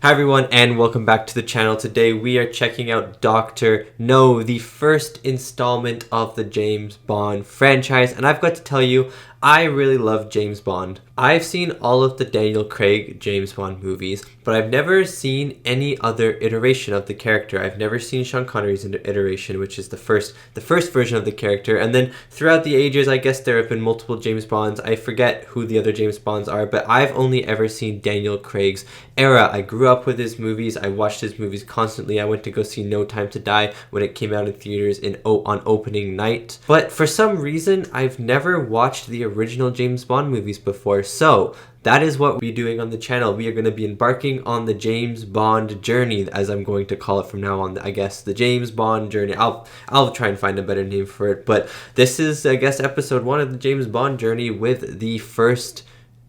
Hi everyone and welcome back to the channel. Today we are checking out Dr. No, the first installment of the James Bond franchise, and I've got to tell you, I really love James Bond. I've seen all of the Daniel Craig James Bond movies, but I've never seen any other iteration of the character. I've never seen Sean Connery's iteration, which is the first version of the character, and then throughout the ages, I guess there have been multiple James Bonds. I forget who the other James Bonds are, but I've only ever seen Daniel Craig's era. I grew up with his movies. I watched his movies constantly. I went to go see No Time to Die when it came out in theaters on opening night. But for some reason, I've never watched the original James Bond movies before. So that is what we're doing on the channel. We are going to be embarking on the James Bond journey, as I'm going to call it from now on. I guess the James Bond journey. I'll try and find a better name for it. But this is, I guess, episode 1 of the James Bond journey with the first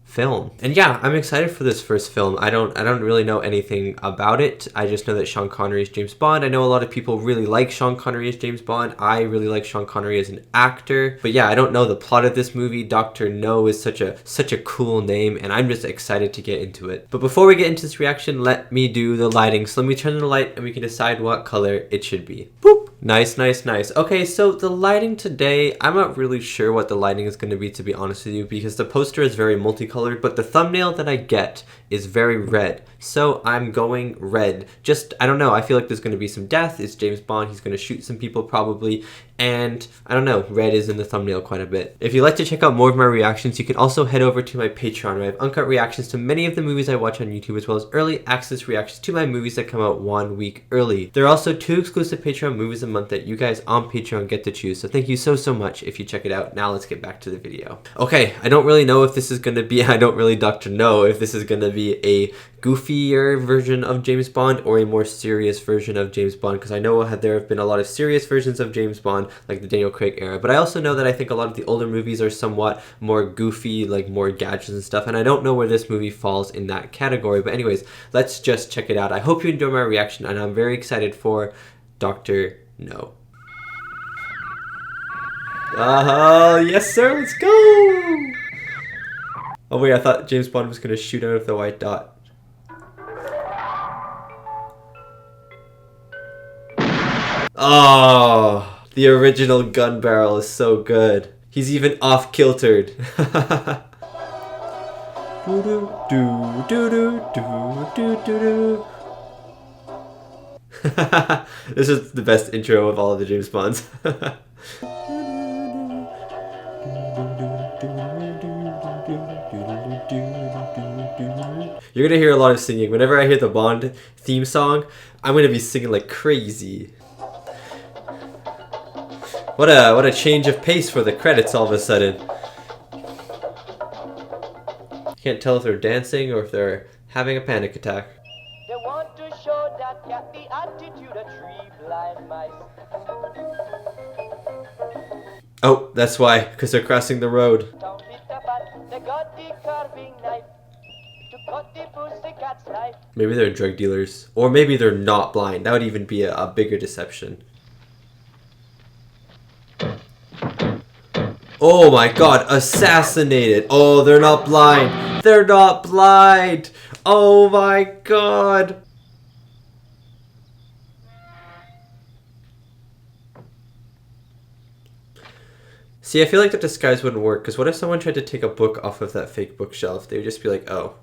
film. And yeah, I'm excited for this first film. I don't really know anything about it. I just know that Sean Connery is James Bond. I know a lot of people really like Sean Connery as James Bond. I really like Sean Connery as an actor. But yeah, I don't know the plot of this movie. Dr. No is such a cool name, and I'm just excited to get into it. But before we get into this reaction, let me do the lighting. So let me turn on the light and we can decide what color it should be. Boop! Nice, nice, nice. Okay, so the lighting today, I'm not really sure what the lighting is going to be, to be honest with you, because the poster is very multicolored, but the thumbnail that I get is very red. So I'm going red. Just, I don't know, I feel like there's going to be some death. It's James Bond. He's going to shoot some people probably. And I don't know, red is in the thumbnail quite a bit. If you'd like to check out more of my reactions, you can also head over to my Patreon, where I have uncut reactions to many of the movies I watch on YouTube, as well as early access reactions to my movies that come out 1 week early. There are also 2 exclusive Patreon movies a month that you guys on Patreon get to choose. So thank you so much if you check it out. Now let's get back to the video. Okay, I don't really know if this is going to be, I don't really Dr. Know if this is going to be a goofier version of James Bond or a more serious version of James Bond, because I know there have been a lot of serious versions of James Bond, like the Daniel Craig era, but I also know that I think a lot of the older movies are somewhat more goofy, like more gadgets and stuff, and I don't know where this movie falls in that category. But anyways, let's just check it out. I hope you enjoy my reaction, and I'm very excited for Dr. No. Yes sir, let's go! Oh wait, I thought James Bond was gonna shoot out of the white dot. Oh, the original gun barrel is so good. He's even off-kiltered. This is the best intro of all of the James Bonds. You're gonna hear a lot of singing. Whenever I hear the Bond theme song, I'm gonna be singing like crazy. What a change of pace for the credits all of a sudden. Can't tell if they're dancing or if they're having a panic attack. They want to show that got the attitude of 3 blind mice. Oh, that's why, because they're crossing the road. They got the carving knife to cut the pussycat's life. Maybe they're drug dealers. Or maybe they're not blind. That would even be a bigger deception. Oh my god, assassinated. Oh, they're not blind. They're not blind. Oh my god. See, I feel like the disguise wouldn't work, because what if someone tried to take a book off of that fake bookshelf? They would just be like, oh.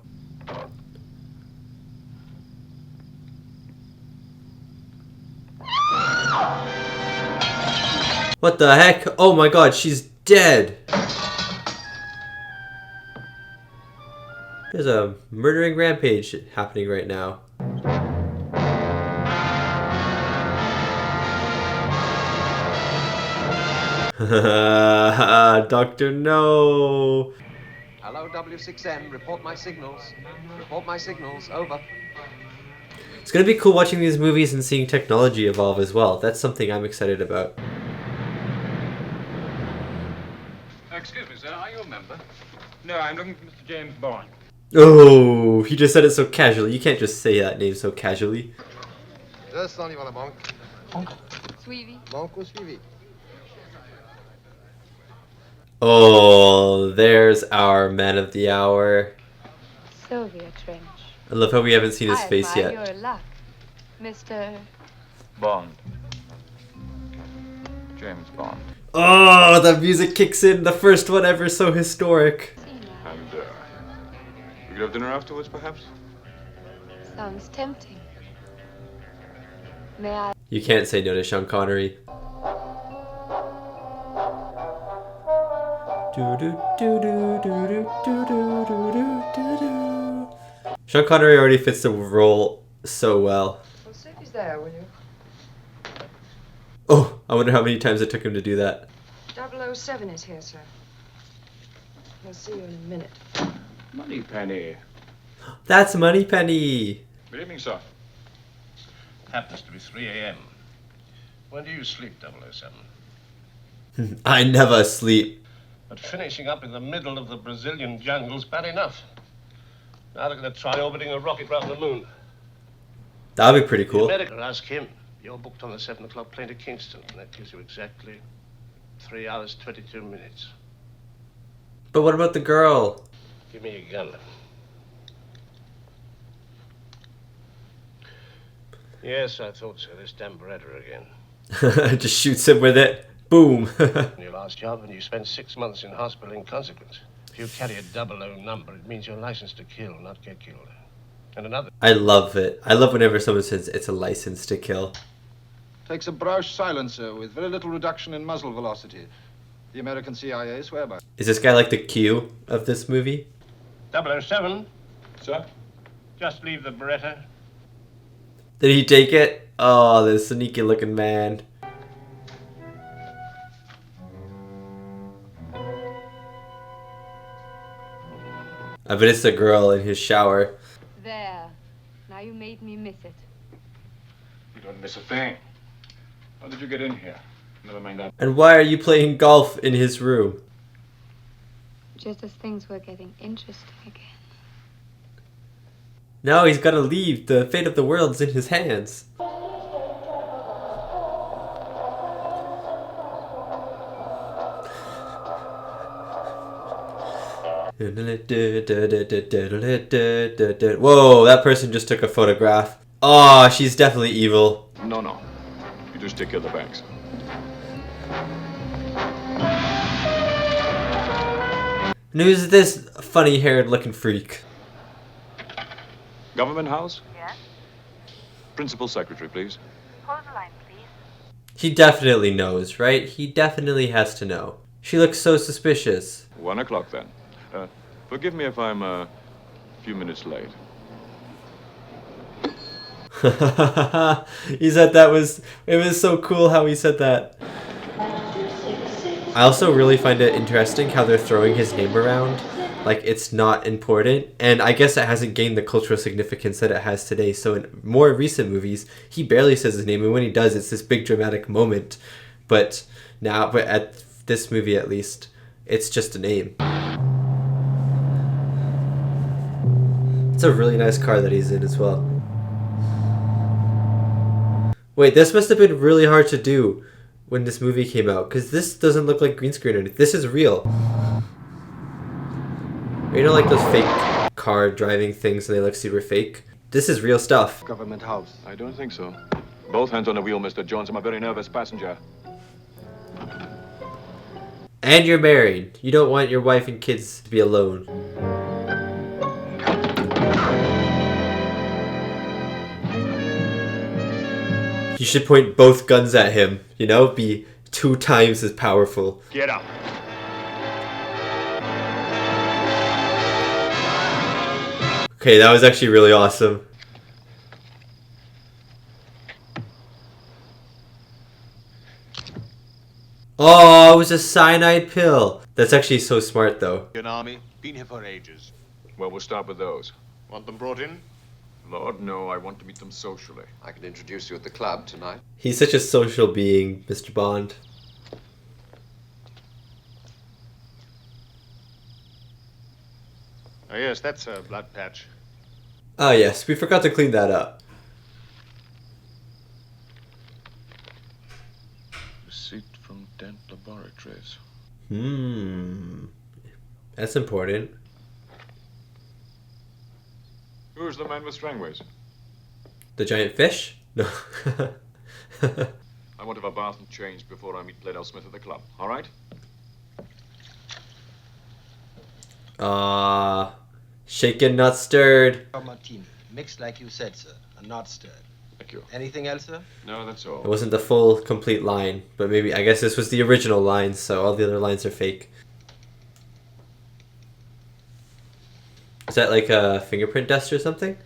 What the heck? Oh my god, she's dead. There's a murdering rampage happening right now. Dr. No. Hello, W6M. Report my signals. Report my signals. Over. It's gonna be cool watching these movies and seeing technology evolve as well. That's something I'm excited about. Excuse me, sir. Are you a member? No, I'm looking for Mr. James Bond. Oh, he just said it so casually. You can't just say that name so casually. Descends à la banque. Suivi. Banque au suivi. Oh, there's our man of the hour. Sylvia Trench. I love how we haven't seen his I face admire yet. your luck, Mr. Bond. James Bond. Oh, the music kicks in. The first one ever, so historic. Cena. And, we could have dinner afterwards, perhaps? Sounds tempting. May I? You can't say no to Sean Connery. Sean Connery already fits the role so well. Well, see if he's there, will you? Oh, I wonder how many times it took him to do that. 007 is here, sir. I'll see you in a minute. Moneypenny. That's Moneypenny. Good evening, sir. Happens to be 3 a.m. When do you sleep, 007? I never sleep. But finishing up in the middle of the Brazilian jungle's bad enough. Now they're going to try orbiting a rocket round the moon. That'd be pretty cool. The American, ask him. You're booked on the 7 o'clock plane to Kingston, and that gives you exactly 3 hours, 22 minutes. But what about the girl? Give me a gun. Yes, I thought so. This damn Beretta again. Just shoots him with it. Boom. Your last job, and you spent 6 months in hospital in consequence. If you carry a 00 number, it means you're licensed to kill, not get killed. And another. I love it. I love whenever someone says it's a license to kill. Takes a Brausch silencer with very little reduction in muzzle velocity. The American CIA swear by it. Is this guy like the Q of this movie? 007, Sir? just leave the Beretta. Did he take it? Oh, this sneaky looking man. I bet it's the girl in his shower. There. Now you made me miss it. You don't miss a thing. How did you get in here? Never mind that. And why are you playing golf in his room? Just as things were getting interesting again. Now he's gotta leave. The fate of the world's in his hands. Whoa, that person just took a photograph. Oh, she's definitely evil. No, no. You just take care of the bags. And who's this funny-haired looking freak? Government house? Yes? Principal secretary, please. Hold the line, please. He definitely knows, right? He definitely has to know. She looks so suspicious. 1 o'clock then. Forgive me if I'm a few minutes late. He said it was so cool how he said that. I also really find it interesting how they're throwing his name around like it's not important, and I guess it hasn't gained the cultural significance that it has today. So in more recent movies, he barely says his name, and when he does, it's this big dramatic moment. But at this movie at least, it's just a name. It's a really nice car that he's in as well. Wait, this must have been really hard to do when this movie came out, because this doesn't look like green screen or anything. This is real. You know, like those fake car driving things and they look super fake? This is real stuff. Government house. I don't think so. Both hands on the wheel, Mr. Jones. I'm a very nervous passenger. And you're married. You don't want your wife and kids to be alone. You should point both guns at him, you know? Be 2 times as powerful. Get up. Okay, that was actually really awesome. Oh, it was a cyanide pill. That's actually so smart, though. An army, been here for ages. Well, we'll start with those. Want them brought in? Lord, no, I want to meet them socially. I can introduce you at the club tonight. He's such a social being, Mr. Bond. Oh, yes, that's a blood patch. Oh yes, we forgot to clean that up. Receipt from Dent Laboratories. That's important. Who's the man with Strangways? The giant fish? No. I want to have a bath and change before I meet Bledel Smith at the club. All right? Shaken, not stirred. Martini, mixed like you said, sir, and not stirred. Thank you. Anything else, sir? No, that's all. It wasn't the full, complete line, but maybe, I guess this was the original line, so all the other lines are fake. Is that like a fingerprint dust or something?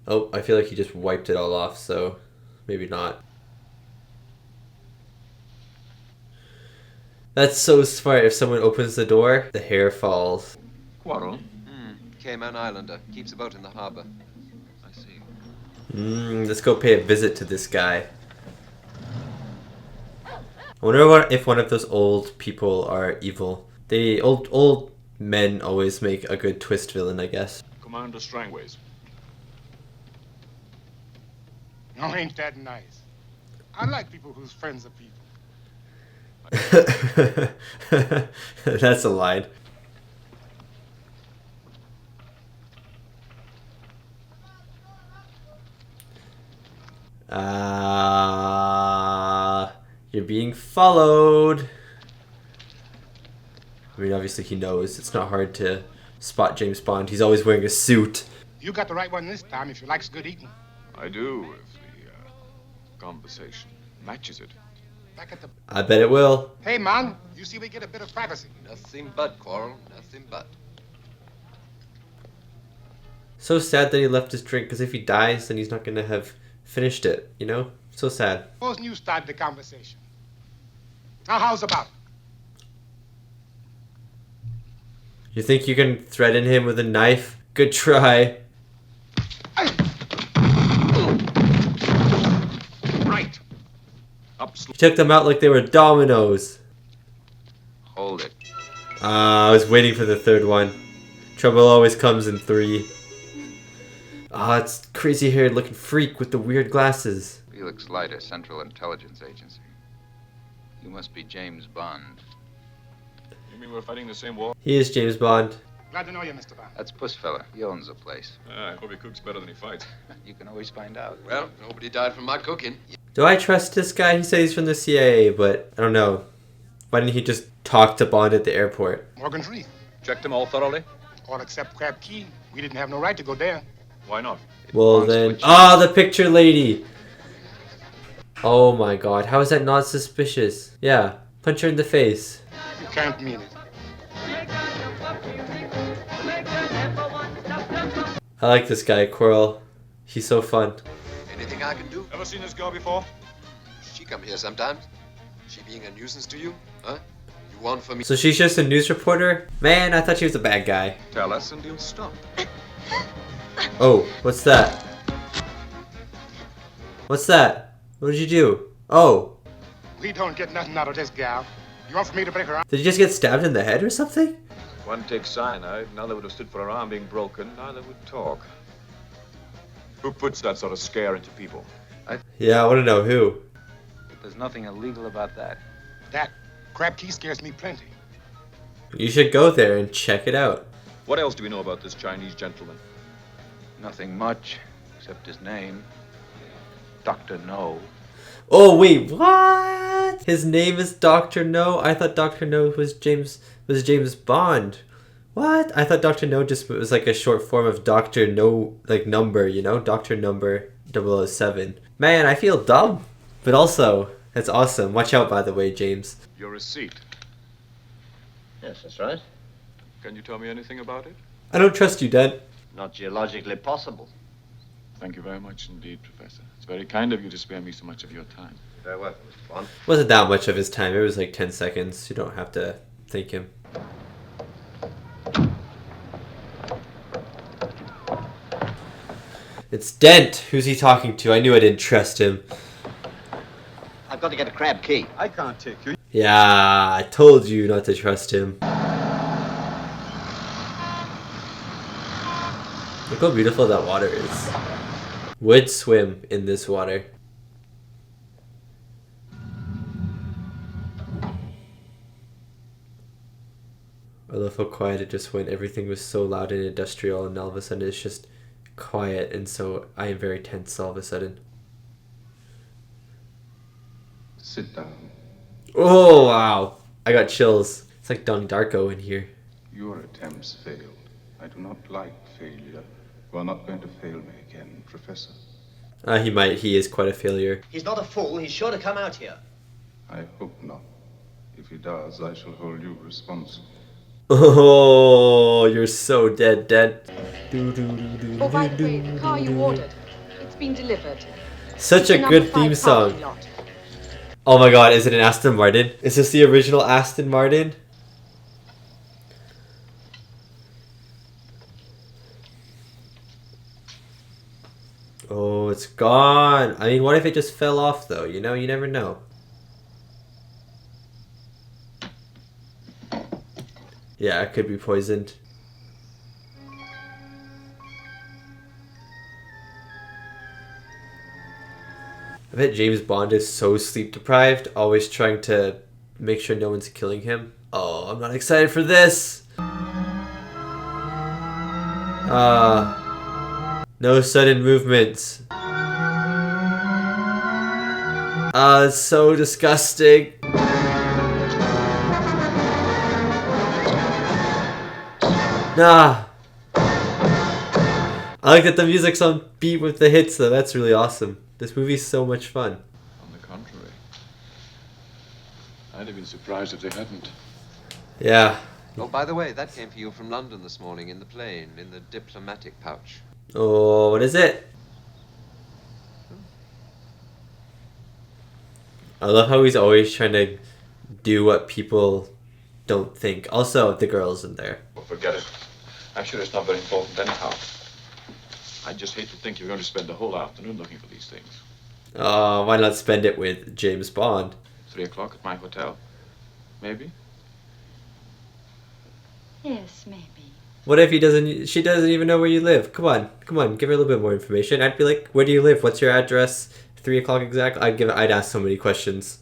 Oh, I feel like he just wiped it all off, so maybe not. That's so smart. If someone opens the door, the hair falls. Quarrel? Cayman Islander. Keeps a boat in the harbor. I see. Let's go pay a visit to this guy. I wonder if one of those old people are evil. The old men always make a good twist villain, I guess. Commander Strangways. Oh, ain't that nice? I like people whose friends are people. That's a line. You're being followed. I mean, obviously he knows. It's not hard to spot James Bond. He's always wearing a suit. You got the right one this time if you likes good eating. I do, if the conversation matches it. Back at the... I bet it will. Hey, man, you see we get a bit of privacy. Nothing but, Quarrel. Nothing but. So sad that he left his drink, because if he dies, then he's not going to have finished it, you know? So sad. Suppose you start the conversation. Now, how's about it? You think you can threaten him with a knife? Good try. Right. Up. He took them out like they were dominoes. Hold it. I was waiting for the third one. Trouble always comes in 3. It's crazy-haired looking freak with the weird glasses. Felix Leiter, Central Intelligence Agency. You must be James Bond. You mean we're fighting the same war? He is James Bond. Glad to know you, Mr. Bond. That's Puss fella. He owns the place. I hope he cooks better than he fights. You can always find out. Well, nobody died from my cooking. Do I trust this guy? He says he's from the CIA, but I don't know. Why didn't he just talk to Bond at the airport? Morgan's Reef. Checked them all thoroughly? All except Crab Key. We didn't have no right to go there. Why not? Well then... the picture lady! Oh my god, how is that not suspicious? Yeah, punch her in the face. You can't mean it. I like this guy, Coral. He's so fun. Anything I can do? Ever seen this girl before? She come here sometimes. She being a nuisance to you? Huh? You want for me? So she's just a news reporter? Man, I thought she was a bad guy. Tell us and you'll stop. Oh, what's that? What's that? What did you do? Oh, We don't get nothing out of this gal. You want for me to break her arm? did you just get stabbed in the head or something? One takes cyanide, another would have stood for her arm being broken, neither would talk. Who puts that sort of scare into people? Yeah, I want to know who. There's nothing illegal about that. That Crab Key scares me plenty. You should go there and check it out. What else do we know about this Chinese gentleman? Nothing much, except his name. Dr. No. Oh wait, what? His name is Dr. No? I thought Dr. No was James Bond. What? I thought Dr. No just was like a short form of Dr. No, like number, you know? Dr. Number 007. Man, I feel dumb. But also, that's awesome. Watch out, by the way, James. Your receipt. Yes, that's right. Can you tell me anything about it? I don't trust you, Dent. Not geologically possible. Thank you very much indeed, Professor. It's very kind of you to spare me so much of your time. Very well, Mr. Bond. Wasn't that much of his time. It was like 10 seconds. You don't have to thank him. It's Dent. Who's he talking to? I knew I didn't trust him. I've got to get a Crab Key. I can't take you. Yeah, I told you not to trust him. Look how beautiful that water is. Would swim in this water. I love how quiet it just went. Everything was so loud and industrial, and all of a sudden it's just quiet, and so I am very tense all of a sudden. Sit down. Oh, wow. I got chills. It's like Don Darko in here. Your attempts failed. I do not like failure. You are not going to fail me again, Professor. He might. He is quite a failure. He's not a fool. He's sure to come out here. I hope not. If he does, I shall hold you responsible. Oh, you're so dead. Oh, by the way, the car you ordered, it's been delivered. Such a good theme song. Oh my god, is it an Aston Martin? Is this the original Aston Martin? Oh, it's gone. I mean, what if it just fell off though? You know, you never know. Yeah, it could be poisoned. I bet James Bond is so sleep deprived, always trying to make sure no one's killing him. Oh, I'm not excited for this. No sudden movements. It's so disgusting. Nah. I like that the music's on beat with the hits though. That's really awesome. This movie's so much fun. On the contrary. I'd have been surprised if they hadn't. Yeah. Oh, by the way, that came for you from London this morning in the plane, in the diplomatic pouch. Oh, what is it? I love how he's always trying to do what people don't think. Also, the girl's in there. Well, forget it. I'm sure it's not very important anyhow. I just hate to think you're going to spend the whole afternoon looking for these things. Why not spend it with James Bond? 3 o'clock at my hotel. Maybe? Yes, maybe. What if she doesn't even know where you live? Come on, give her a little bit more information. I'd be like, where do you live? What's your address? 3 o'clock exactly? I'd ask so many questions.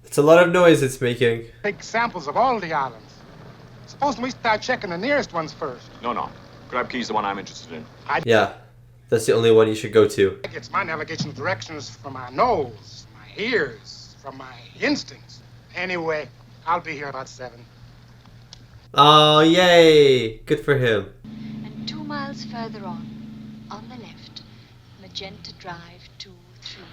It's a lot of noise it's making. Take samples of all the islands. Suppose we start checking the nearest ones first. No. Grab Key's the one I'm interested in. Yeah, that's the only one you should go to. I get my navigation directions from my nose, my ears, from my instincts. Anyway, I'll be here about 7. Oh, yay! Good for him. And 2 miles further on the left, Magenta Drive 239.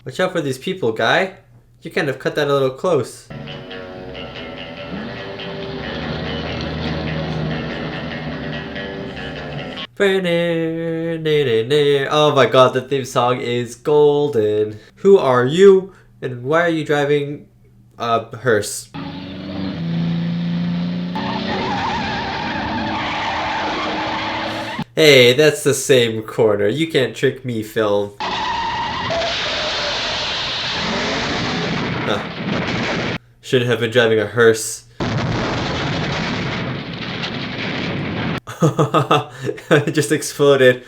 Watch out for these people, guy. You kind of cut that a little close. Oh my god, the theme song is golden. Who are you? And why are you driving a hearse? Hey, that's the same corner. You can't trick me, film. Shouldn't have been driving a hearse. It just exploded.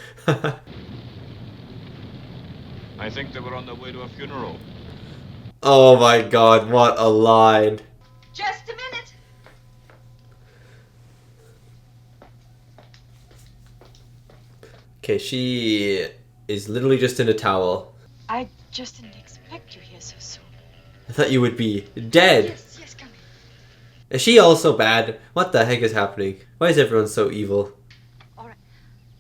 I think they were on their way to a funeral. Oh my god, what a line. Just a minute. Okay, she is literally just in a towel. I just didn't expect you here so soon. I thought you would be dead. Yes, come in. Is she also bad? What the heck is happening? Why is everyone so evil? All right.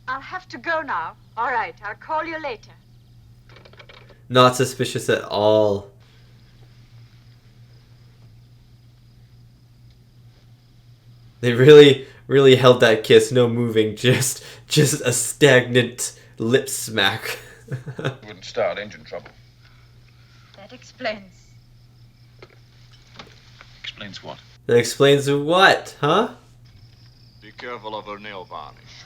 I'll have to go now. All right, I'll call you later. Not suspicious at all. They really held that kiss, no moving, just a stagnant lip smack. Wouldn't start engine trouble. That explains. Explains what? That explains what, huh? Be careful of her nail varnish.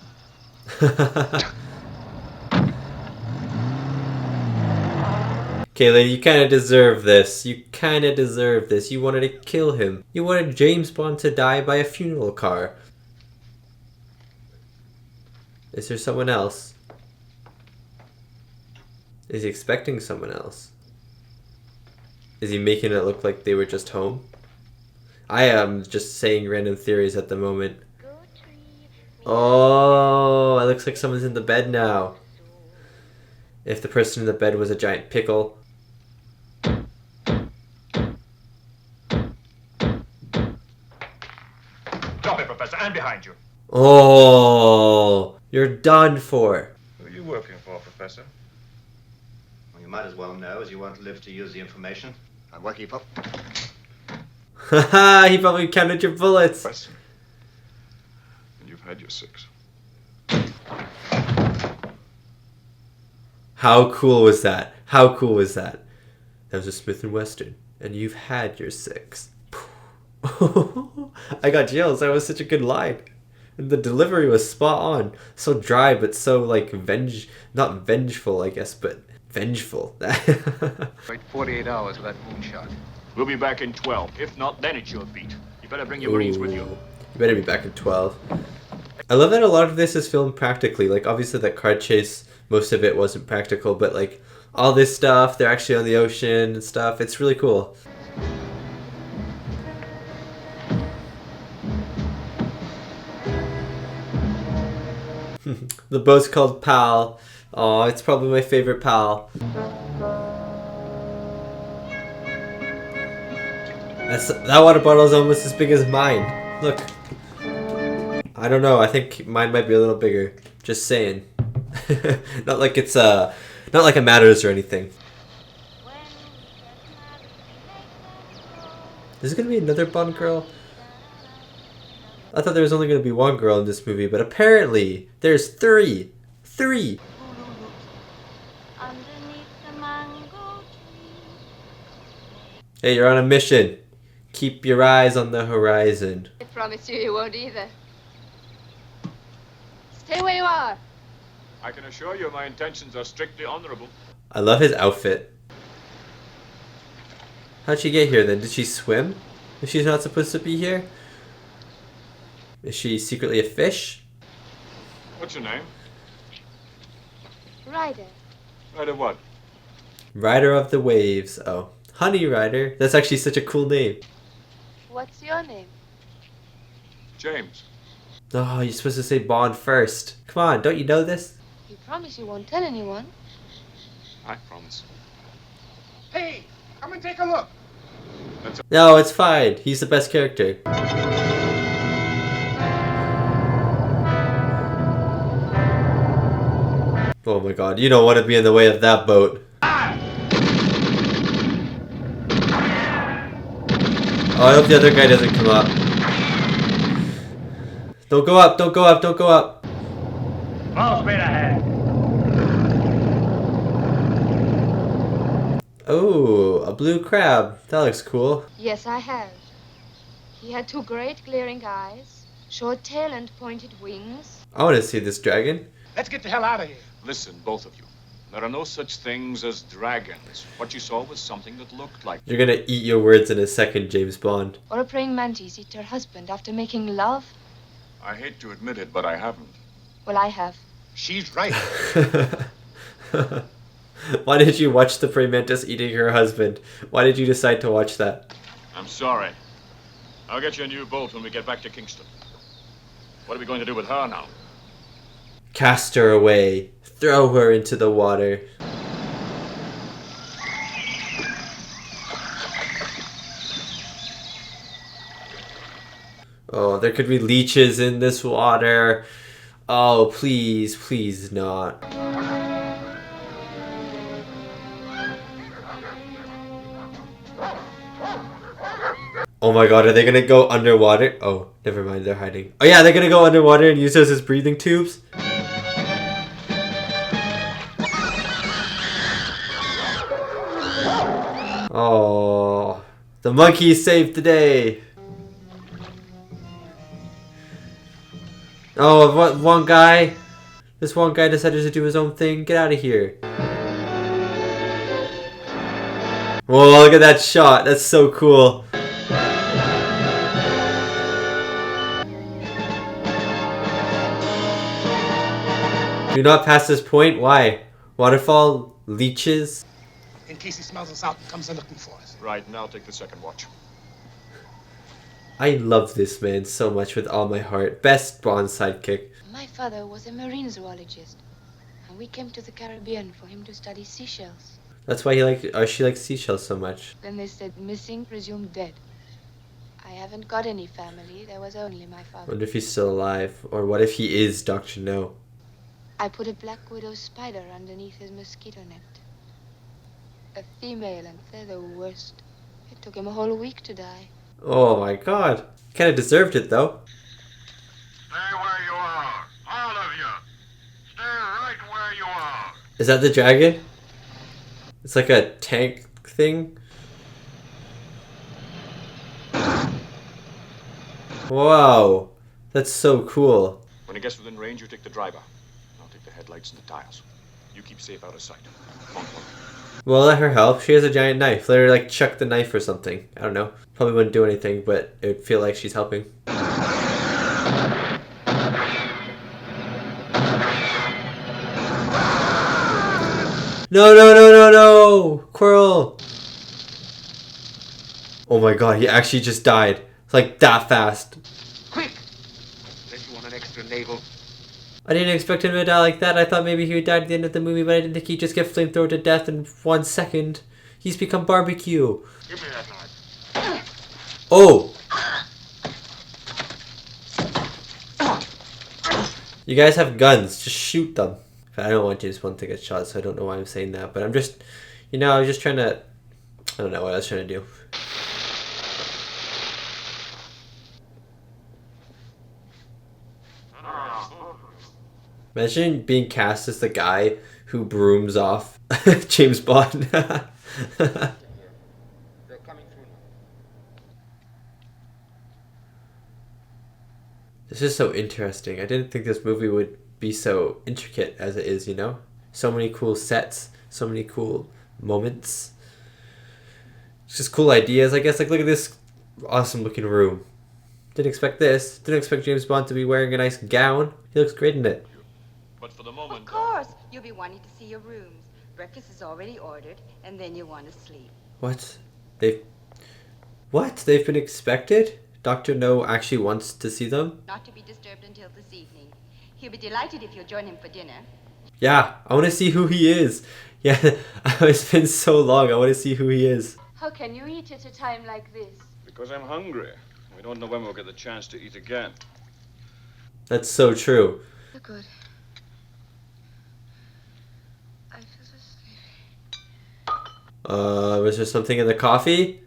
Kayla, you kind of deserve this. You kind of deserve this. You wanted to kill him. You wanted James Bond to die by a funeral car. Is there someone else? Is he expecting someone else? Is he making it look like they were just home? I am just saying random theories at the moment. Oh, it looks like someone's in the bed now. If the person in the bed was a giant pickle. Drop it, Professor. I'm behind you. Oh, you're done for. Who are you working for, Professor? Well, you might as well know, as you won't live to use the information. I'm working for... Haha, he probably counted your bullets. Yes. And you've had your 6. How cool was that? How cool was that? That was a Smith & Wesson, and you've had your 6. I got chills. That was such a good line. And the delivery was spot on. So dry, but so like not vengeful, I guess, but vengeful. Wait 48 hours for that moonshot. We'll be back in 12. If not, then it's your beat. You better bring your Marines with you. You better be back in 12. I love that a lot of this is filmed practically. Like, obviously that car chase, most of it wasn't practical, but like all this stuff, they're actually on the ocean and stuff. It's really cool. The boat's called Pal. Oh, it's probably my favorite Pal. That water bottle is almost as big as mine. Look. I don't know. I think mine might be a little bigger. Just saying. Not like it's not like it matters or anything. Is it gonna be another Bond girl? I thought there was only gonna be one girl in this movie, but apparently there's 3. 3. Hey, you're on a mission. Keep your eyes on the horizon. I promise you won't either. Stay where you are. I can assure you my intentions are strictly honorable. I love his outfit. How'd she get here then? Did she swim? If she's not supposed to be here? Is she secretly a fish? What's your name? Ryder. Ryder what? Rider of the Waves. Oh. Honey Rider. That's actually such a cool name. What's your name? James. Oh, you're supposed to say Bond first. Come on, don't you know this? You promise you won't tell anyone. I promise. Hey, come and take a look. No, it's fine. He's the best character. Oh my god, you don't want to be in the way of that boat. Oh, I hope the other guy doesn't come up. Don't go up, don't go up, don't go up. Full speed ahead. Oh, a blue crab. That looks cool. Yes, I have. He had 2 great glaring eyes, short tail and pointed wings. I want to see this dragon. Let's get the hell out of here. Listen, both of you. There are no such things as dragons. What you saw was something that looked like... You're gonna eat your words in a second, James Bond. Or a praying mantis eat her husband after making love. I hate to admit it, but I haven't. Well, I have. She's right. Why did you watch the praying mantis eating her husband? Why did you decide to watch that? I'm sorry. I'll get you a new boat when we get back to Kingston. What are we going to do with her now? Cast her away. Throw her into the water. Oh, there could be leeches in this water. Oh, please, please not. Oh my god, are they gonna go underwater? Oh, never mind, they're hiding. Oh yeah, they're gonna go underwater and use those as breathing tubes? Oh, the monkey saved the day. Oh, what one guy? This one guy decided to do his own thing. Get out of here. Whoa, look at that shot. That's so cool. Do not pass this point. Why? Waterfall? Leeches? In case he smells us out and comes in looking for us. Right, now take the second watch. I love this man so much with all my heart. Best Bond sidekick. My father was a marine zoologist, and we came to the Caribbean for him to study seashells. That's why she likes seashells so much. Then they said missing, presumed dead. I haven't got any family. There was only my father. Wonder if he's still alive, or what if he is Dr. No? I put a black widow spider underneath his mosquito net. A female, and they're the worst. It took him a whole week to die. Oh my god. Kind of deserved it though. Stay where you are. All of you. Stay right where you are. Is that the dragon? It's like a tank thing. Wow. That's so cool. When it gets within range, you take the driver. I'll take the headlights and the tires. You keep safe out of sight. Come on, come on. Well, let her help. She has a giant knife. Let her like chuck the knife or something. I don't know. Probably wouldn't do anything, but it would feel like she's helping. No, no, no, no, no! Quirrell! Oh my god, he actually just died. It's like that fast. Quick! Unless you want an extra naval. I didn't expect him to die like that. I thought maybe he would die at the end of the movie, but I didn't think he'd just get flamethrowered to death in 1 second. He's become barbecue. Give me that knife. Oh! You guys have guns. Just shoot them. I don't want James Bond to get shot, so I don't know why I'm saying that. But I'm just, you know, I was just trying to, I don't know what I was trying to do. Imagine being cast as the guy who brooms off James Bond. They're coming through now. This is so interesting. I didn't think this movie would be so intricate as it is, you know? So many cool sets, so many cool moments. It's just cool ideas, I guess. Like, look at this awesome looking room. Didn't expect this. Didn't expect James Bond to be wearing a nice gown. He looks great in it. But for the moment, Of course. You'll be wanting to see your rooms. Breakfast is already ordered, and then you want to sleep. What? They've been expected? Dr. No actually wants to see them? Not to be disturbed until this evening. He'll be delighted if you'll join him for dinner. Yeah, I want to see who he is. Yeah, it's been so long. I want to see who he is. How can you eat at a time like this? because I'm hungry. We don't know when we'll get the chance to eat again. That's so true. You're good. I feel so sleepy. Was there something in the coffee?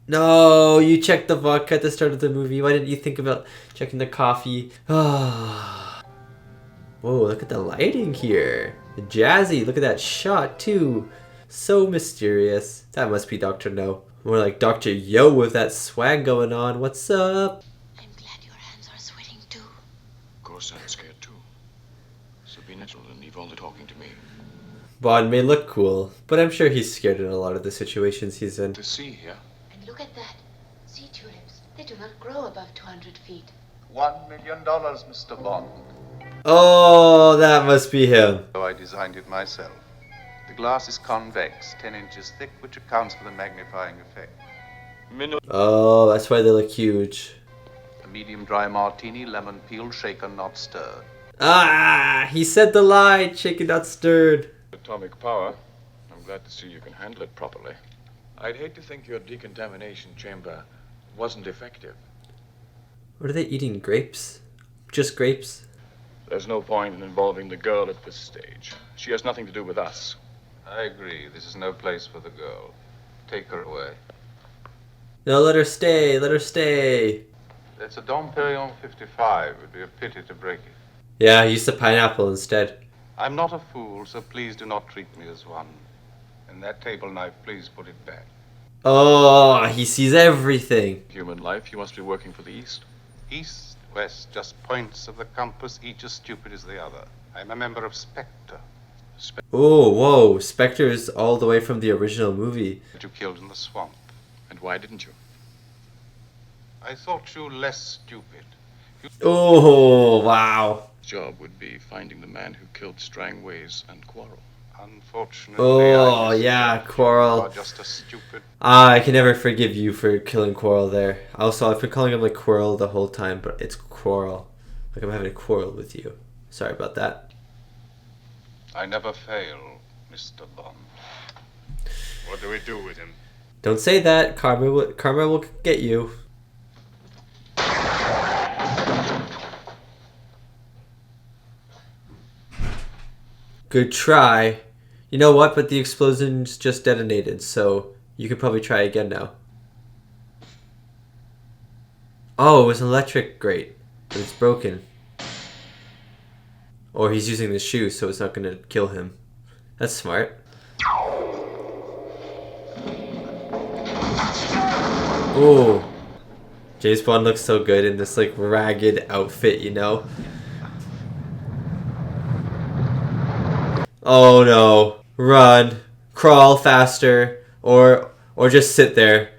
No, you checked the vodka at the start of the movie. Why didn't you think about checking the coffee? Whoa, look at the lighting here. Jazzy, look at that shot too. So mysterious. That must be Dr. No. More like Dr. Yo with that swag going on. What's up? I'm glad your hands are sweating too. Of course I'm scared too. So be natural and leave all the talking to me. Bond may look cool, but I'm sure he's scared in a lot of the situations he's in. To see here. And look at that. Sea tulips. They do not grow above 200 feet. $1 million, Mr. Bond. Oh, that must be him. So I designed it myself. The glass is convex, 10 inches thick, which accounts for the magnifying effect. Oh, that's why they look huge. A medium dry martini, lemon peel, shaken, not stirred. Ah, he said the line, shaken not stirred. Atomic power. I'm glad to see you can handle it properly. I'd hate to think your decontamination chamber wasn't effective. What are they eating? Grapes? Just grapes? There's no point in involving the girl at this stage. She has nothing to do with us. I agree. This is no place for the girl. Take her away. No, let her stay. Let her stay. It's a Dom Perignon 55. It would be a pity to break it. Yeah, use the pineapple instead. I'm not a fool, so please do not treat me as one. And that table knife, please put it back. Oh, he sees everything. Human life, you must be working for the East. East, west, just points of the compass, each as stupid as the other. I'm a member of Spectre. Oh, whoa. Spectre's all the way from the original movie. That you killed in the swamp. And why didn't you? I thought you less stupid. Oh, wow. Job would be finding the man who killed Strangways and Quarrel. Unfortunately, Oh, yeah, Quarrel. Just a stupid... I can never forgive you for killing Quarrel there. Also, I've been calling him like Quirrell the whole time, but it's Quarrel. Like I'm having a quarrel with you. Sorry about that. I never fail, Mr. Bond. What do we do with him? Don't say that. Karma will get you. Good try. You know what? But the explosions just detonated, so you could probably try again now. Oh, it was an electric grate, but it's broken. Or he's using the shoe, so it's not going to kill him. That's smart. Ooh. James Bond looks so good in this like ragged outfit, you know? Oh no. Run. Crawl faster. Or just sit there.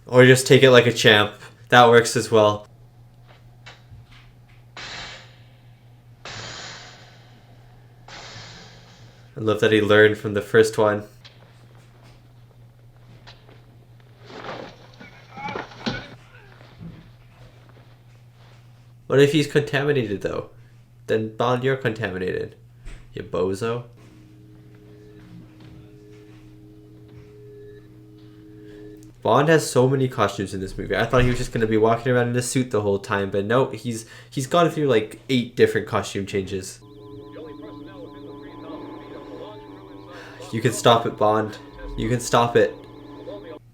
Or just take it like a champ. That works as well. I love that he learned from the first one. What if he's contaminated though? Then Bond, you're contaminated. You bozo. Bond has so many costumes in this movie. I thought he was just going to be walking around in a suit the whole time, but no, he's gone through like 8 different costume changes. You can stop it, Bond. You can stop it.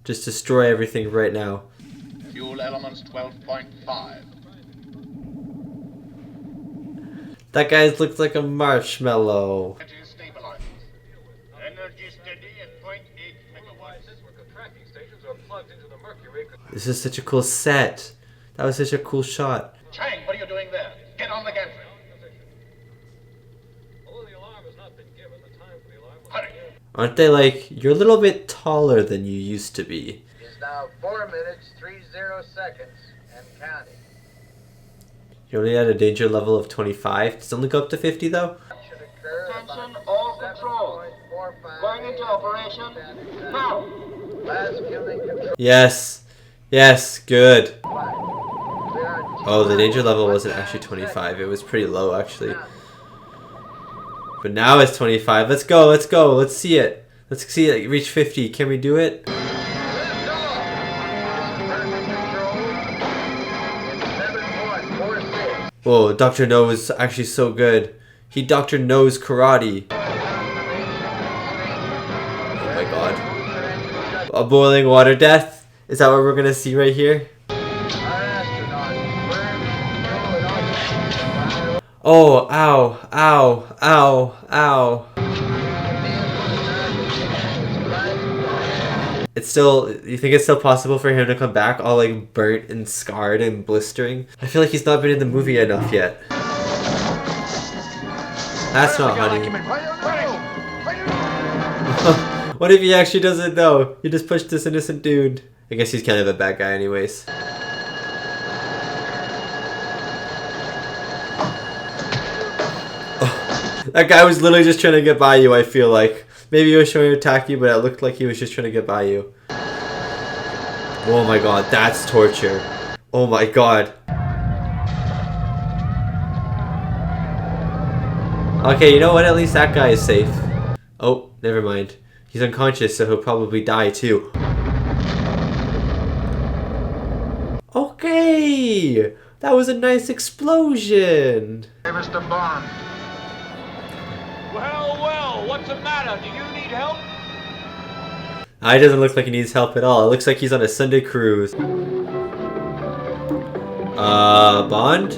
Just destroy everything right now. Fuel elements 12.5. That guy looks like a marshmallow. Energy steady at 0.8 megawatts. Tracking stations are plugged into the mercury. This is such a cool set. That was such a cool shot. Chang, what are you doing there? Get on the gantry. Aren't they like, you're a little bit taller than you used to be? Is now 4 minutes, 30 seconds, and counting. You're only at a danger level of 25. Does it only go up to 50 though? Attention, all control. Going into operation now. Last fueling control. Yes. Yes, good. Oh, the danger level wasn't actually 25. It was pretty low actually. But now it's 25. Let's go, let's go. Let's see it. Let's see it reach 50. Can we do it? Whoa, Dr. No is actually so good. He Dr. Knows karate. Oh my god. A boiling water death? Is that what we're gonna see right here? Oh, ow, ow, ow, ow. It's still, you think it's still possible for him to come back all like burnt and scarred and blistering? I feel like he's not been in the movie enough yet. That's not honey. What if he actually doesn't know? He just pushed this innocent dude. I guess he's kind of a bad guy anyways. That guy was literally just trying to get by you, I feel like. Maybe he was trying to attack you, but it looked like he was just trying to get by you. Oh my god, that's torture. Oh my god. Okay, you know what? At least that guy is safe. Oh, never mind. He's unconscious, so he'll probably die too. Okay! That was a nice explosion! Hey, Mr. Bond. Well, what's the matter? Do you need help? He doesn't look like he needs help at all. It looks like he's on a Sunday cruise. Bond?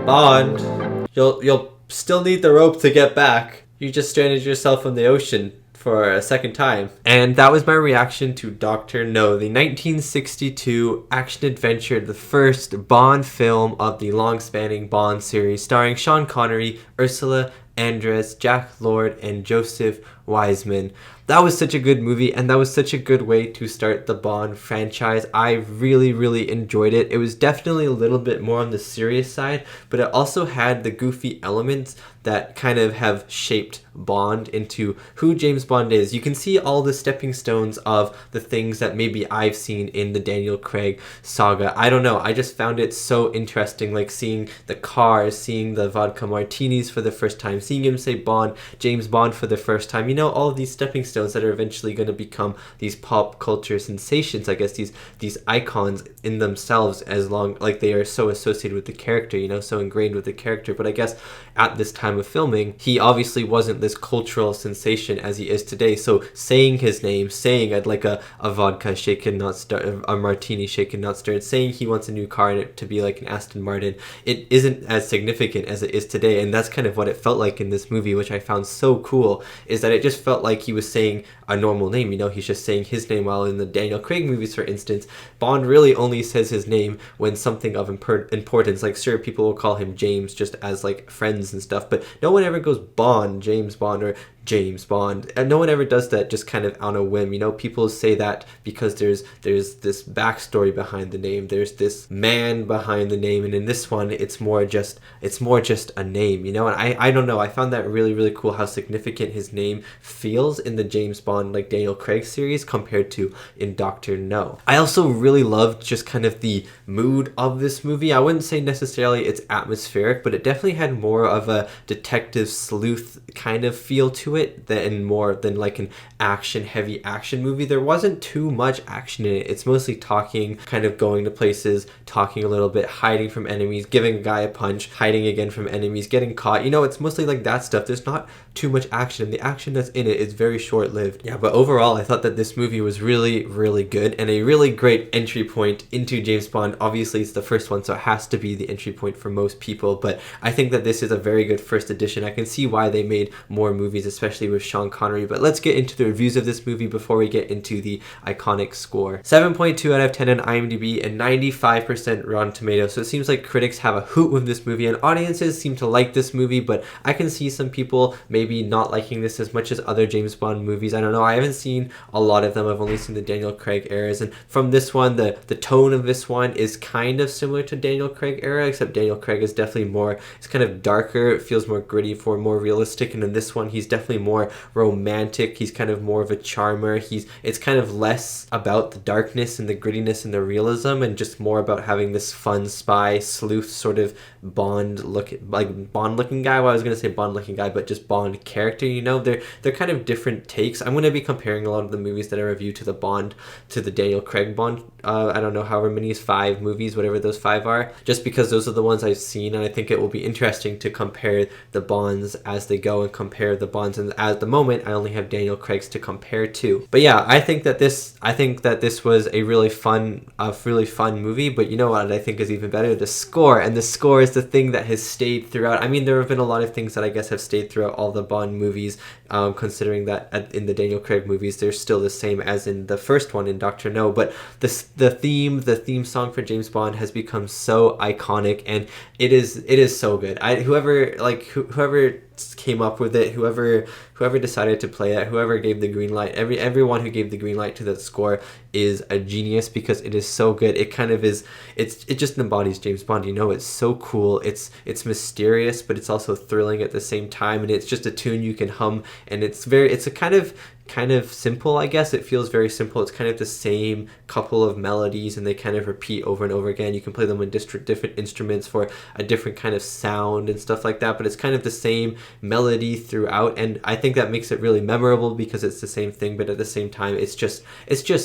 Bond? You'll still need the rope to get back. You just stranded yourself in the ocean for a second time. And that was my reaction to Dr. No, the 1962 action-adventure, the first Bond film of the long-spanning Bond series, starring Sean Connery, Ursula, Andress, Jack Lord, and Joseph Wiseman. That was such a good movie, and that was such a good way to start the Bond franchise. I really, really enjoyed it. It was definitely a little bit more on the serious side, but it also had the goofy elements that kind of have shaped Bond into who James Bond is. You can see all the stepping stones of the things that maybe I've seen in the Daniel Craig saga. I don't know, I just found it so interesting, like seeing the cars, seeing the vodka martinis for the first time, seeing him say Bond, James Bond for the first time. You know, all of these stepping stones that are eventually going to become these pop culture sensations, I guess, these icons in themselves, as long, like, they are so associated with the character, you know, so ingrained with the character. But I guess at this time of filming, he obviously wasn't this cultural sensation as he is today. So saying his name, saying I'd like a vodka shaken not stirred, a martini shaken not stirred, saying he wants a new car and it to be like an Aston Martin, it isn't as significant as it is today. And that's kind of what it felt like in this movie, which I found so cool, is that it just felt like he was saying a normal name. You know, he's just saying his name, while in the Daniel Craig movies, for instance, Bond really only says his name when something of importance, like, sure, people will call him James just as like friends and stuff, but no one ever goes Bond, James Bond, or James Bond, and no one ever does that just kind of on a whim. You know, people say that because there's this backstory behind the name, there's this man behind the name, and in this one it's more just a name, you know. And I don't know, I found that really, really cool how significant his name feels in the James Bond, like, Daniel Craig series compared to in Dr. No. I also really loved just kind of the mood of this movie. I wouldn't say necessarily it's atmospheric, but it definitely had more of a detective sleuth kind of feel to it than more than like an heavy action movie. There wasn't too much action in it. It's mostly talking, kind of going to places, talking a little bit, hiding from enemies, giving a guy a punch, hiding again from enemies, getting caught. You know, it's mostly like that stuff. There's not too much action, and the action that's in it is very short-lived. Yeah, but overall, I thought that this movie was really, really good and a really great entry point into James Bond. Obviously, it's the first one, so it has to be the entry point for most people, but I think that this is a very good first edition. I can see why they made more movies, especially with Sean Connery. But let's get into the reviews of this movie before we get into the iconic score. 7.2 out of 10 on IMDb and 95% Rotten Tomatoes. So it seems like critics have a hoot with this movie and audiences seem to like this movie, but I can see some people maybe not liking this as much as other James Bond movies. I don't know, I haven't seen a lot of them. I've only seen the Daniel Craig eras, and from this one, the tone of this one is kind of similar to Daniel Craig era, except Daniel Craig is definitely more, it's kind of darker, it feels more gritty, more realistic, and in this one he's definitely more romantic. He's kind of more of a charmer. It's kind of less about the darkness and the grittiness and the realism, and just more about having this fun spy sleuth sort of Bond looking guy. Well, I was gonna say Bond looking guy, but just Bond character. You know, they're kind of different takes. I'm gonna be comparing a lot of the movies that I review to the Daniel Craig Bond. I don't know, however many is 5 movies, whatever those 5 are, just because those are the ones I've seen, and I think it will be interesting to compare the Bonds as they go and compare the Bonds. And at the moment, I only have Daniel Craig's to compare to. But yeah, I think that this was a really fun movie. But you know what I think is even better? The score. And the score is the thing that has stayed throughout. I mean, there have been a lot of things that I guess have stayed throughout all the Bond movies, considering that in the Daniel Craig movies, they're still the same as in the first one in Dr. No. But the theme song for James Bond has become so iconic, and it is so good. Whoever came up with it, whoever decided to play it, whoever gave the green light, everyone who gave the green light to the score is a genius, because it is so good. It kind of is, it just embodies James Bond, you know. It's so cool, it's mysterious, but it's also thrilling at the same time, and it's just a tune you can hum, and it's a kind of simple, I guess. It feels very simple. It's kind of the same couple of melodies, and they kind of repeat over and over again. You can play them on different instruments for a different kind of sound and stuff like that, but it's kind of the same melody throughout, and I think that makes it really memorable because it's the same thing, but at the same time it's just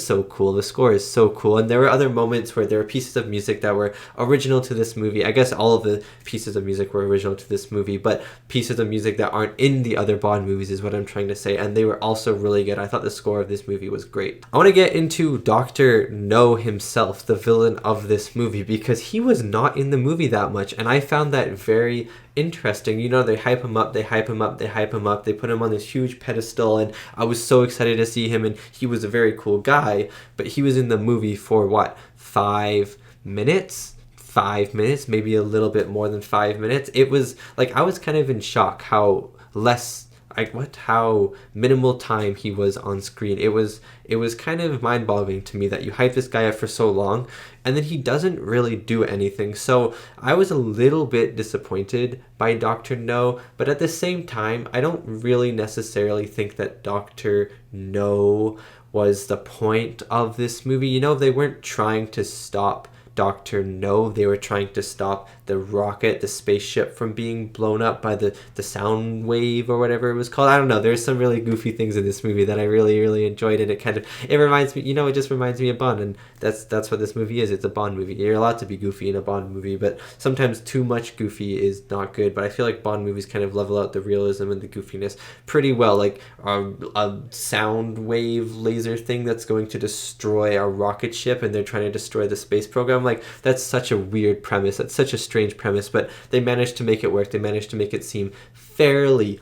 so cool. The score is so cool, and there were other moments where there were pieces of music that were original to this movie. I guess all of the pieces of music were original to this movie, but pieces of music that aren't in the other Bond movies is what I'm trying to say, and they were also really good. I thought the score of this movie was great. I want to get into Dr. No himself, the villain of this movie, because he was not in the movie that much, and I found that very interesting. You know, they hype him up, they put him on this huge pedestal, and I was so excited to see him, and he was a very cool guy, but he was in the movie for what, 5 minutes, maybe a little bit more than 5 minutes. It was like, I was kind of in shock how less how minimal time he was on screen. It was kind of mind-boggling to me that you hype this guy up for so long and then he doesn't really do anything. So I was a little bit disappointed by Dr. No, but at the same time, I don't really necessarily think that Dr. No was the point of this movie. You know, they weren't trying to stop Dr. No, they were trying to stop the rocket, the spaceship, from being blown up by the sound wave or whatever it was called. I don't know. There's some really goofy things in this movie that I really, really enjoyed, and it reminds me, you know, it just reminds me of Bond, and that's what this movie is. It's a Bond movie. You're allowed to be goofy in a Bond movie, but sometimes too much goofy is not good. But I feel like Bond movies kind of level out the realism and the goofiness pretty well. Like a sound wave laser thing that's going to destroy a rocket ship, and they're trying to destroy the space program. Like, that's such a weird premise. That's such a strange premise, but they managed to make it work. They managed to make it seem fairly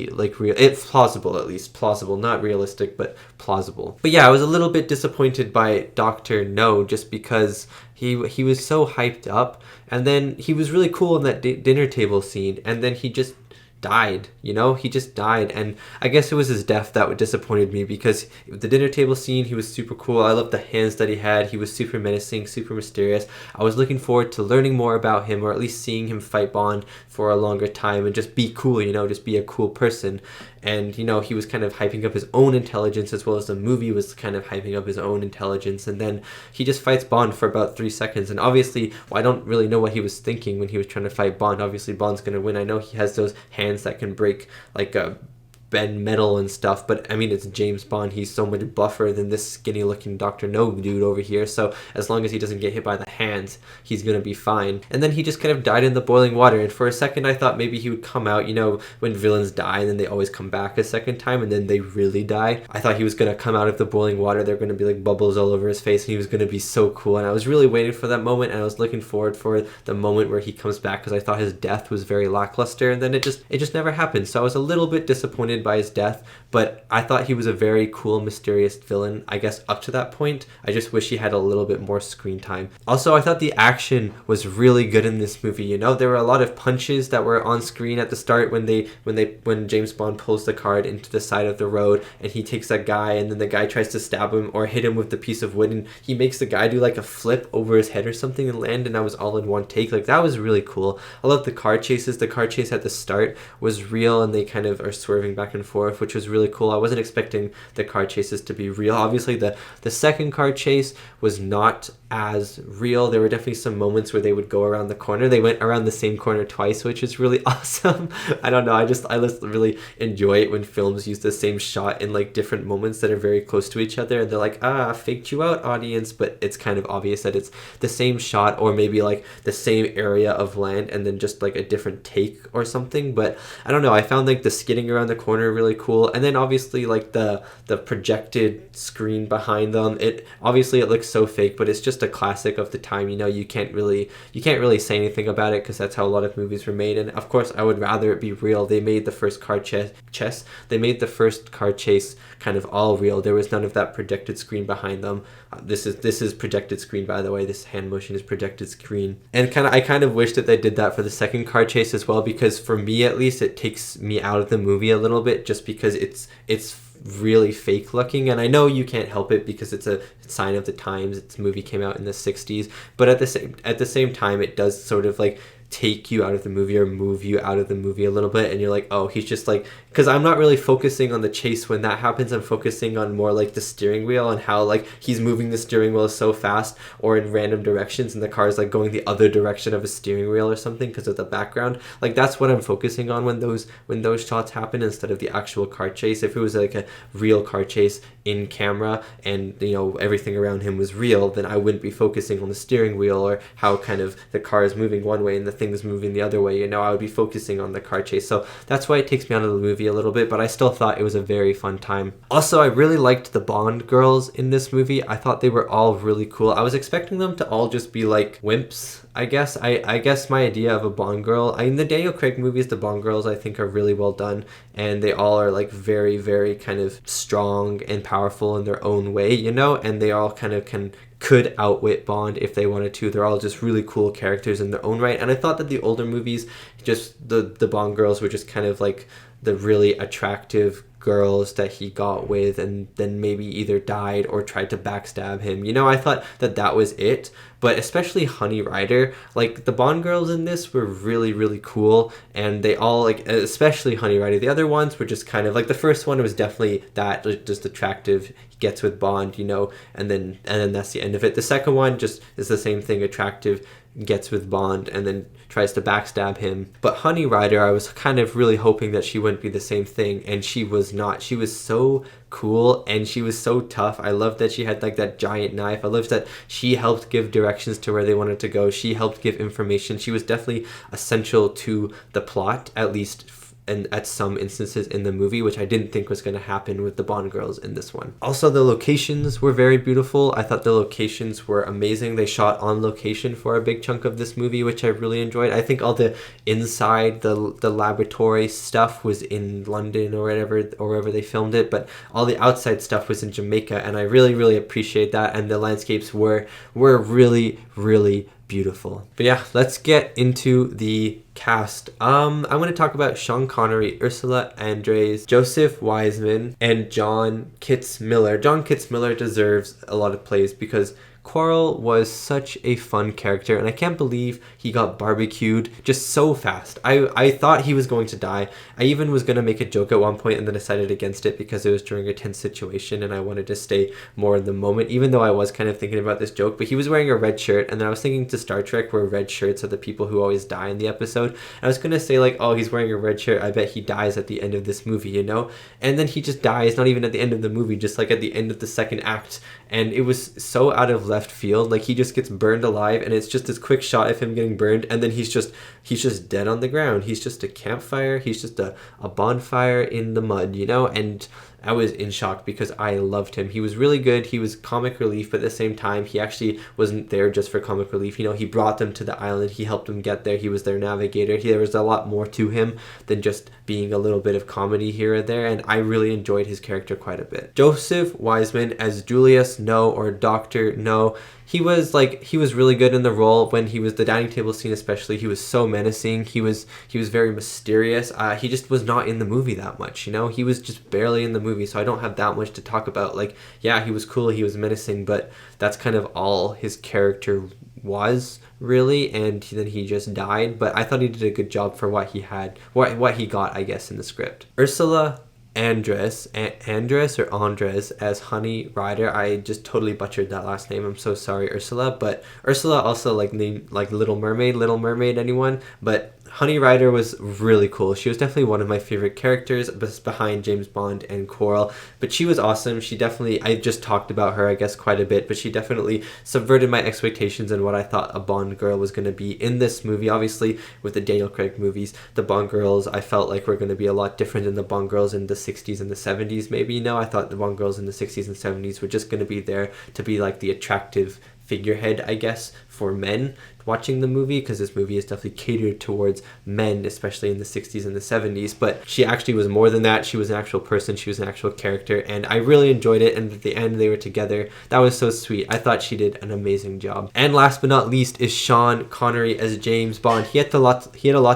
like real. It's plausible, at least plausible, not realistic, but plausible. But yeah, I was a little bit disappointed by Dr. No, just because he was so hyped up, and then he was really cool in that dinner table scene, and then he just died, you know? He just died, and I guess it was his death that disappointed me, because the dinner table scene, he was super cool. I loved the hands that he had. He was super menacing, super mysterious. I was looking forward to learning more about him, or at least seeing him fight Bond for a longer time and just be cool, you know, just be a cool person. And, you know, he was kind of hyping up his own intelligence, as well as the movie was kind of hyping up his own intelligence. And then he just fights Bond for about 3 seconds. And obviously, well, I don't really know what he was thinking when he was trying to fight Bond. Obviously, Bond's going to win. I know he has those hands that can break, like, bend metal and stuff, but I mean, it's James Bond. He's so much buffer than this skinny looking Dr. No dude over here, so as long as he doesn't get hit by the hands, he's gonna be fine. And then he just kind of died in the boiling water, and for a second I thought maybe he would come out, you know, when villains die and then they always come back a second time and then they really die. I thought he was gonna come out of the boiling water, there were gonna be like bubbles all over his face, and he was gonna be so cool, and I was really waiting for that moment, and I was looking forward for the moment where he comes back, because I thought his death was very lackluster, and then it just never happened. So I was a little bit disappointed by his death, but I thought he was a very cool, mysterious villain, I guess, up to that point. I just wish he had a little bit more screen time. Also, I thought the action was really good in this movie. You know, there were a lot of punches that were on screen at the start when James Bond pulls the card into the side of the road, and he takes that guy, and then the guy tries to stab him or hit him with the piece of wood, and he makes the guy do like a flip over his head or something and land, and that was all in one take. Like, that was really cool. I love the car chases. The car chase at the start was real, and they kind of are swerving back and forth, which was really cool. I wasn't expecting the car chases to be real. Obviously, the second car chase was not as real. There were definitely some moments where they would go around the corner. They went around the same corner twice, which is really awesome. I don't know. I just really enjoy it when films use the same shot in like different moments that are very close to each other, and they're like, faked you out, audience, but it's kind of obvious that it's the same shot, or maybe like the same area of land and then just like a different take or something. But I don't know. I found like the skidding around the corner really cool, and then obviously like the projected screen behind them, it looks so fake, but it's just a classic of the time. You know, you can't really say anything about it, because that's how a lot of movies were made, and of course I would rather it be real. They made the first car chase kind of all real. There was none of that projected screen behind them. This is projected screen, by the way. This hand motion is projected screen, and I kind of wish that they did that for the second car chase as well, because for me at least it takes me out of the movie a little bit, just because it's really fake looking, and I know you can't help it because it's a sign of the times. This movie came out in the 60s, but at the same time it does sort of like take you out of the movie or move you out of the movie a little bit, and you're like, oh, he's just like, because I'm not really focusing on the chase when that happens. I'm focusing on more like the steering wheel and how like he's moving the steering wheel so fast or in random directions, and the car is like going the other direction of a steering wheel or something because of the background. Like, that's what I'm focusing on when those shots happen, instead of the actual car chase. If it was like a real car chase in camera and, you know, everything around him was real, then I wouldn't be focusing on the steering wheel or how kind of the car is moving one way and the thing is moving the other way. You know, I would be focusing on the car chase. So that's why it takes me out of the movie a little bit, but I still thought it was a very fun time. Also, I really liked the Bond girls in this movie. I thought they were all really cool. I was expecting them to all just be like wimps, I guess. I guess my idea of a Bond girl, in the Daniel Craig movies, the Bond girls I think are really well done, and they all are like very, very kind of strong and powerful in their own way, you know, and they all kind of could outwit Bond if they wanted to. They're all just really cool characters in their own right, and I thought that the older movies, just the Bond girls were just kind of like the really attractive girls that he got with and then maybe either died or tried to backstab him. You know, I thought that that was it. But especially Honey Rider, like the Bond girls in this were really, really cool, and they all, like, especially Honey Rider. The other ones were just kind of like, the first one was definitely that, like, just attractive. He gets with Bond, you know, and then that's the end of it. The second one just is the same thing, attractive, gets with Bond, and then tries to backstab him. But Honey Rider, I was kind of really hoping that she wouldn't be the same thing, and she was not. She was so cool and she was so tough. I loved that she had like that giant knife. I loved that she helped give directions to where they wanted to go. She helped give information. She was definitely essential to the plot, at least and at some instances in the movie, which I didn't think was going to happen with the Bond girls in this one. Also, the locations were very beautiful. I thought the locations were amazing. They shot on location for a big chunk of this movie, which I really enjoyed. I think all the inside, the laboratory stuff was in London or wherever they filmed it, but all the outside stuff was in Jamaica, and I really, really appreciate that, and the landscapes were really, really beautiful. But yeah, let's get into the cast. I want to talk about Sean Connery, Ursula Andress, Joseph Wiseman, and John Kitzmiller. John Kitzmiller deserves a lot of praise because Quarrel was such a fun character, and I can't believe he got barbecued just so fast. I thought he was going to die. I even was going to make a joke at one point and then decided against it because it was during a tense situation and I wanted to stay more in the moment, even though I was kind of thinking about this joke. But he was wearing a red shirt, and then I was thinking to Star Trek where red shirts are the people who always die in the episode. And I was going to say like, oh, he's wearing a red shirt, I bet he dies at the end of this movie, you know? And then he just dies, not even at the end of the movie, just like at the end of the second act. And it was so out of left field. Like, he just gets burned alive, and it's just this quick shot of him getting burned, and then he's just dead on the ground. He's just a campfire. He's just a bonfire in the mud, you know? And I was in shock because I loved him. He was really good. He was comic relief, but at the same time, he actually wasn't there just for comic relief. You know, he brought them to the island. He helped them get there. He was their navigator. There was a lot more to him than just being a little bit of comedy here or there, and I really enjoyed his character quite a bit. Joseph Wiseman as Julius No, or Dr. No. He was really good in the role when he was the dining table scene, especially. He was so menacing. He was very mysterious. He just was not in the movie that much, you know? He was just barely in the movie, so I don't have that much to talk about. Like, yeah, he was cool, he was menacing, but that's kind of all his character was, really, and then he just died. But I thought he did a good job for what he had, what he got, I guess, in the script. Ursula Andress as Honey Rider. I just totally butchered that last name. I'm so sorry, Ursula. But Ursula also like named like Little Mermaid, anyone? But Honey Rider was really cool. She was definitely one of my favorite characters behind James Bond and Quarrel. But she was awesome. She definitely, I just talked about her, I guess, quite a bit, but she definitely subverted my expectations and what I thought a Bond girl was going to be in this movie. Obviously, with the Daniel Craig movies, the Bond girls, I felt like were going to be a lot different than the Bond girls in the 60s and the 70s, maybe. You know, I thought the Bond girls in the 60s and 70s were just going to be there to be like the attractive figurehead, I guess, for men watching the movie, because this movie is definitely catered towards men, especially in the 60s and the 70s. But she actually was more than that. She was an actual person. She was an actual character, and I really enjoyed it. And at the end, they were together. That was so sweet. I thought she did an amazing job. And last but not least is Sean Connery as James Bond. He had a lot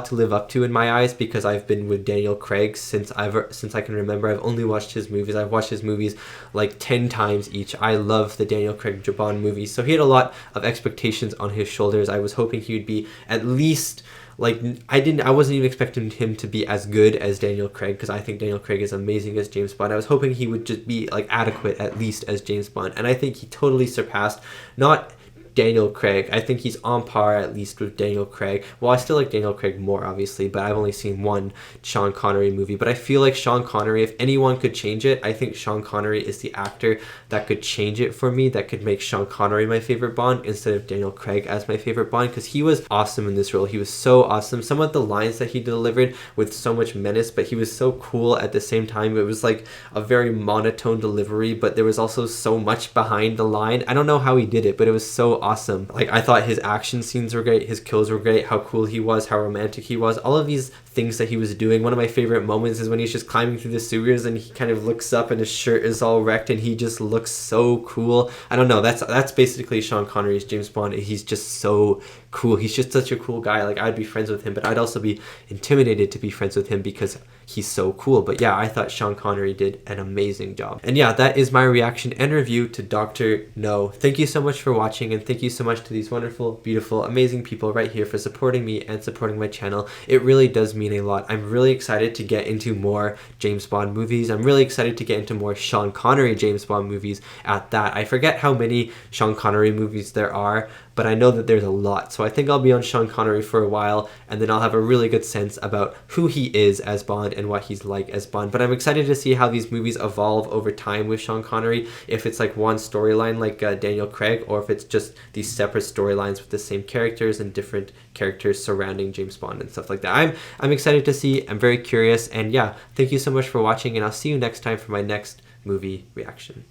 to live up to in my eyes, because I've been with Daniel Craig since I can remember. I've only watched his movies. I've watched his movies like 10 times each. I love the Daniel Craig Bond movies, so he had a lot of expectations on his shoulders. I was hoping he would be at least like, I wasn't even expecting him to be as good as Daniel Craig, because I think Daniel Craig is amazing as James Bond. I was hoping he would just be like adequate at least as James Bond, and I think he totally surpassed not Daniel Craig. I think he's on par at least with Daniel Craig. Well, I still like Daniel Craig more, obviously, but I've only seen one Sean Connery movie. But I feel like Sean Connery, if anyone could change it, I think Sean Connery is the actor that could change it for me, that could make Sean Connery my favorite Bond instead of Daniel Craig as my favorite Bond, because he was awesome in this role. He was so awesome. Some of the lines that he delivered with so much menace, but he was so cool at the same time. It was like a very monotone delivery, but there was also so much behind the line. I don't know how he did it, but it was so awesome. Like, I thought his action scenes were great, his kills were great, how cool he was, how romantic he was, all of these things that he was doing. One of my favorite moments is when he's just climbing through the sewers and he kind of looks up and his shirt is all wrecked and he just looks so cool. I don't know, that's basically Sean Connery's James Bond. He's just so cool. He's just such a cool guy. Like, I'd be friends with him, but I'd also be intimidated to be friends with him because he's so cool. But yeah, I thought Sean Connery did an amazing job. And yeah, that is my reaction and review to Dr. No. Thank you so much for watching, and thank you so much to these wonderful, beautiful, amazing people right here for supporting me and supporting my channel. It really does mean a lot. I'm really excited to get into more James Bond movies. I'm really excited to get into more Sean Connery James Bond movies at that. I forget how many Sean Connery movies there are, but I know that there's a lot. So I think I'll be on Sean Connery for a while, and then I'll have a really good sense about who he is as Bond and what he's like as Bond. But I'm excited to see how these movies evolve over time with Sean Connery, if it's like one storyline like Daniel Craig, or if it's just these separate storylines with the same characters and different characters surrounding James Bond and stuff like that. I'm excited to see. I'm very curious, and yeah, thank you so much for watching, and I'll see you next time for my next movie reaction.